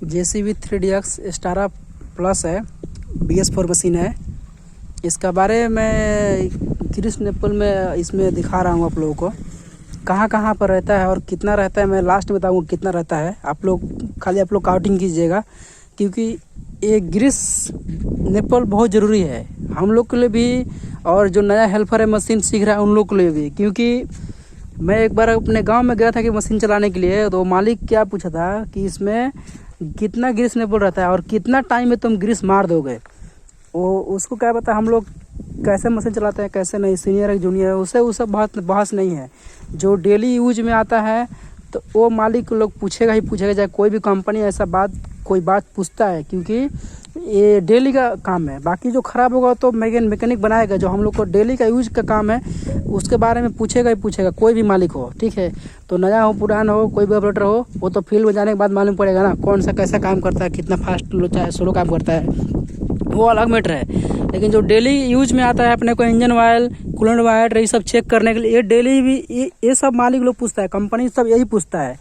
JCB 3DX स्टारा plus है, BS4 machine है। इसका बारे में ग्रीस निप्पल में इसमें दिखा रहा हूँ आप लोगों को, कहाँ कहाँ पर रहता है और कितना रहता है। मैं लास्ट में बताऊँगा कितना रहता है। आप लोग खाली काउंटिंग कीजिएगा, क्योंकि ये ग्रीस निप्पल बहुत ज़रूरी है हम लोग के लिए भी, और जो नया हेल्पर है मशीन सीख रहा है उन लोग के लिए भी। क्योंकि मैं एक बार अपने गांव में गया था कि मशीन चलाने के लिए, तो मालिक क्या पूछा था कि इसमें कितना ग्रीस निप्पल रहता है और कितना टाइम में तुम ग्रीस मार दोगे। वो उसको क्या पता हम लोग कैसे मशीन चलाते हैं कैसे नहीं, सीनियर है जूनियर है, उससे वो सब बहस नहीं है। जो डेली यूज में आता है तो वो मालिक लोग पूछेगा ही पूछेगा, चाहे कोई भी कंपनी ऐसा कोई बात पूछता है, क्योंकि ये डेली का काम है। बाकी जो ख़राब होगा तो मैकेनिक बनाएगा, जो हम लोग को डेली का यूज का काम है उसके बारे में पूछेगा ही पूछेगा, कोई भी मालिक हो। ठीक है, तो नया हो पुराना हो कोई भी ऑपरेटर हो, वो तो फील्ड में जाने के बाद मालूम पड़ेगा ना कौन सा कैसा काम करता है, कितना फास्ट चाहे स्लो काम करता है, वो अलग मैटर है। लेकिन जो डेली यूज में आता है अपने को इंजन ऑयल कूलेंट वायर ये सब चेक करने के लिए, ये डेली भी ये सब मालिक लोग पूछता है, कंपनी सब यही पूछता है।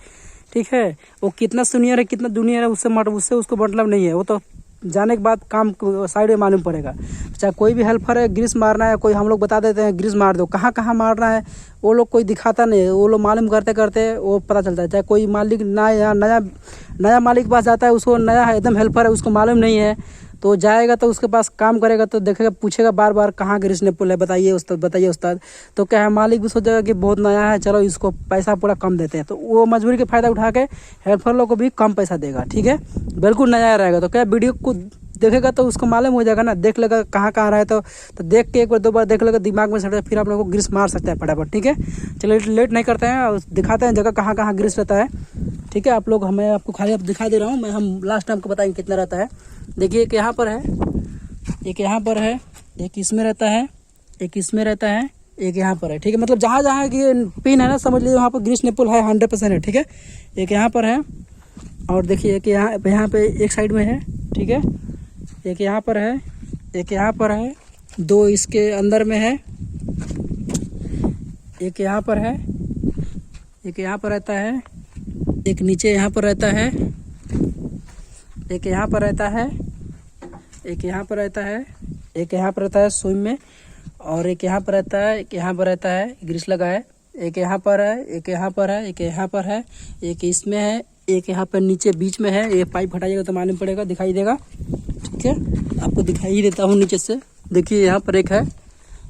ठीक है, वो कितना सीनियर है कितना जूनियर है उससे उसको मतलब नहीं है, वो तो जाने के बाद काम साइड में मालूम पड़ेगा। चाहे कोई भी हेल्पर है ग्रीस मारना है, कोई हम लोग बता देते हैं ग्रीस मार दो, कहाँ कहाँ मारना है वो लोग कोई दिखाता नहीं है, वो लोग मालूम करते करते वो पता चलता है। चाहे कोई मालिक नया मालिक के पास जाता है, उसको नया है एकदम हेल्पर है उसको मालूम नहीं है, तो जाएगा तो उसके पास काम करेगा तो देखेगा पूछेगा बार बार कहाँ ग्रीस निप्पल है, बताइए उस्ताद। तो क्या है मालिक भी सोचेगा कि बहुत नया है, चलो इसको पैसा पूरा कम देते हैं, तो वो मजबूरी का फ़ायदा उठा के हेल्पर लोग को भी कम पैसा देगा। ठीक है, बिल्कुल नया रहेगा तो क्या वीडियो को देखेगा तो उसको मालूम हो जाएगा ना, देख लेगा कहाँ कहाँ रहा है, तो देख के एक बार दो बार देख लेगा, दिमाग में सेट, फिर आप लोगों को ग्रीस मार सकता है फटाफट। ठीक है, चलिए लेट नहीं करते हैं और दिखाते हैं जगह कहाँ कहाँ ग्रीस रहता है। ठीक है, आप लोग मैं आपको खाली अब दिखा दे रहा हूँ, हम लास्ट टाइम को बताएंगे कितना रहता है। देखिए एक यहाँ पर है, एक यहाँ पर है, एक इसमें रहता है, एक इसमें रहता है, एक यहाँ पर है। ठीक है, मतलब जहाँ जहाँ की पिन है ना समझ लीजिए वहाँ पर ग्रीस निप्पल है 100% है। ठीक है, एक यहाँ पर है और देखिए एक यहाँ पे एक साइड में है। ठीक है, एक यहाँ पर है, एक यहाँ पर है, दो इसके अंदर में है, एक यहाँ पर है, एक यहाँ पर रहता है, एक नीचे यहाँ पर रहता है, एक यहाँ पर रहता है, एक यहाँ पर रहता है, एक यहाँ पर रहता है स्विम में, और एक यहाँ पर रहता है, एक यहाँ पर रहता है ग्रीस लगा है, एक यहाँ पर है, एक यहाँ पर है, एक यहाँ पर है, एक इसमें है, एक यहाँ पर नीचे बीच में है। ये पाइप हटाइएगा तो मालूम पड़ेगा, दिखाई देगा। ठीक है, आपको दिखाई ही देता हूँ नीचे से। देखिए यहाँ पर एक है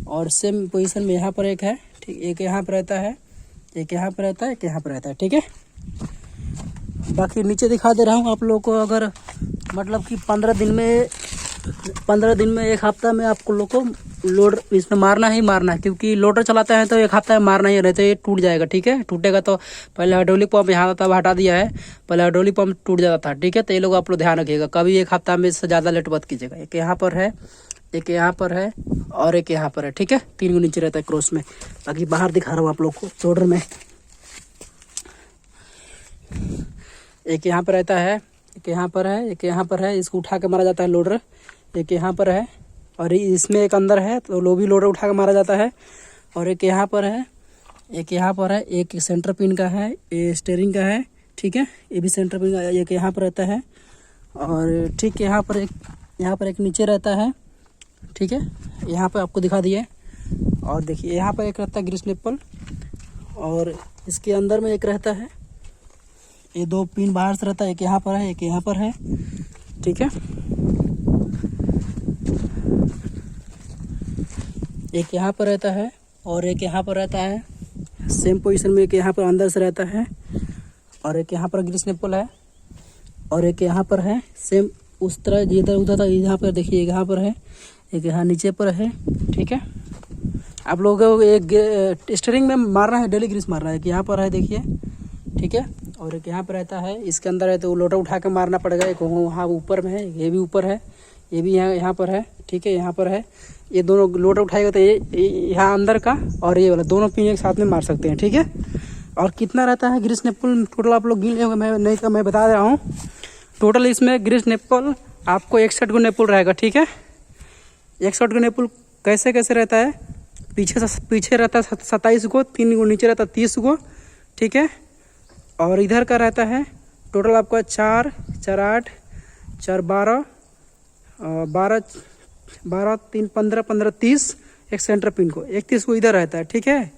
और सेम पोजीशन में यहाँ पर एक है। ठीक, एक यहाँ पर रहता है, एक यहाँ पर रहता है, एक यहाँ पर रहता है। ठीक है, बाकी नीचे दिखा दे रहा हूँ आप लोगों को। अगर मतलब कि 15 दिन में एक हफ्ता में आपको लोग को लोड इसमें मारना ही मारना है, क्योंकि लोडर चलाते हैं तो एक हफ्ता में मारना ही रहता है, ये टूट जाएगा। ठीक है, टूटेगा तो पहले हाइड्रोलिक पंप यहाँ तब हटा दिया है, पहले हाइड्रोलिक पंप टूट जाता था। ठीक है, तो ये लोग आप लोग ध्यान रखिएगा, कभी एक हफ्ता में इससे ज़्यादा लेट मत कीजिएगा। एक यहाँ पर है, एक यहाँ पर है और एक यहाँ पर है। ठीक है, 3 को नीचे रहता है क्रॉस में। बाकी बाहर दिखा रहा हूँ आप लोग को लोडर में, एक यहाँ पर रहता है, एक यहाँ पर है, एक यहाँ पर है, इसको उठा के मारा जाता है लोडर। एक यहाँ पर है और इसमें एक अंदर है तो लो भी लोडर उठा के मारा जाता है। और एक यहाँ पर है, एक यहाँ पर है, एक सेंटर पिन का है, ये स्टीयरिंग का है। ठीक है, ये भी सेंटर पिन का, एक यहाँ पर रहता है और ठीक यहाँ पर एक नीचे रहता है। ठीक है, यहाँ पर आपको दिखा दिए। और देखिए यहाँ पर एक रहता है ग्रीस निप्पल और इसके अंदर में एक रहता है, ये 2 पिन बाहर से रहता है, एक यहाँ पर है, एक यहाँ पर है। ठीक है, एक यहाँ पर रहता है और एक यहाँ पर रहता है, सेम पोजीशन में। एक यहाँ पर अंदर से रहता है और एक यहाँ पर ग्रीस निप्पल है और एक यहाँ पर है, सेम उस तरह इधर उधर था। यहाँ पर देखिए एक यहाँ पर है, एक यहाँ नीचे पर है। ठीक है, आप लोगों को एक स्टीयरिंग में मारना है, डेली ग्रीस मारना है। एक यहाँ पर है देखिए। ठीक है, और एक यहाँ पर रहता है, इसके अंदर है तो लोटा उठा के मारना पड़ेगा। एक वहाँ ऊपर में है, ये भी ऊपर है, ये भी यहाँ पर है। ठीक है, यहाँ पर है, ये दोनों लोटा उठाएगा तो ये यहाँ अंदर का और ये वाला दोनों पिन एक साथ में मार सकते हैं। ठीक है, और कितना रहता है ग्रीस निप्पल टोटल आप लोग गिन लेंगे, मैं नहीं तो मैं बता रहा हूँ। टोटल इसमें ग्रीस निप्पल आपको 61 को निप्पल रहेगा। ठीक है, 61 को निप्पल कैसे रहता है, पीछे रहता है 27 को, 3 को नीचे रहता है 30 को। ठीक है, और इधर का रहता है टोटल आपका 4 4 8 4 12 12 12 3 15 15 30 एक सेंटर पिन को 31 को इधर रहता है, ठीक है,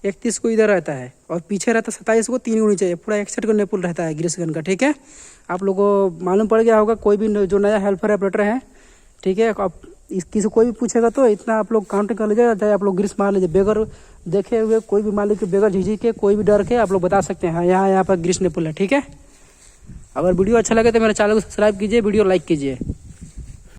31 को इधर रहता है और पीछे रहता है 27 को 3 को नीचे, पूरा 61 को नेपुल रहता है ग्रीस गन का, ठीक है। आप लोगों को मालूम पड़ गया होगा, कोई भी जो नया हेल्पर ऑपरेटर है, ठीक है, आप किसी कोई भी पूछेगा तो इतना आप लोग काउंटिंग कर लीजिएगा, चाहे आप लोग ग्रीस मार लीजिए, बेगर देखे हुए कोई भी मालिक बेगर झिझक के कोई भी डर के आप लोग बता सकते हैं हाँ यहाँ पर ग्रीस नेपुल है, ठीक है। अगर वीडियो अच्छा लगे तो मेरे चैनल को सब्सक्राइब कीजिए, वीडियो लाइक कीजिए।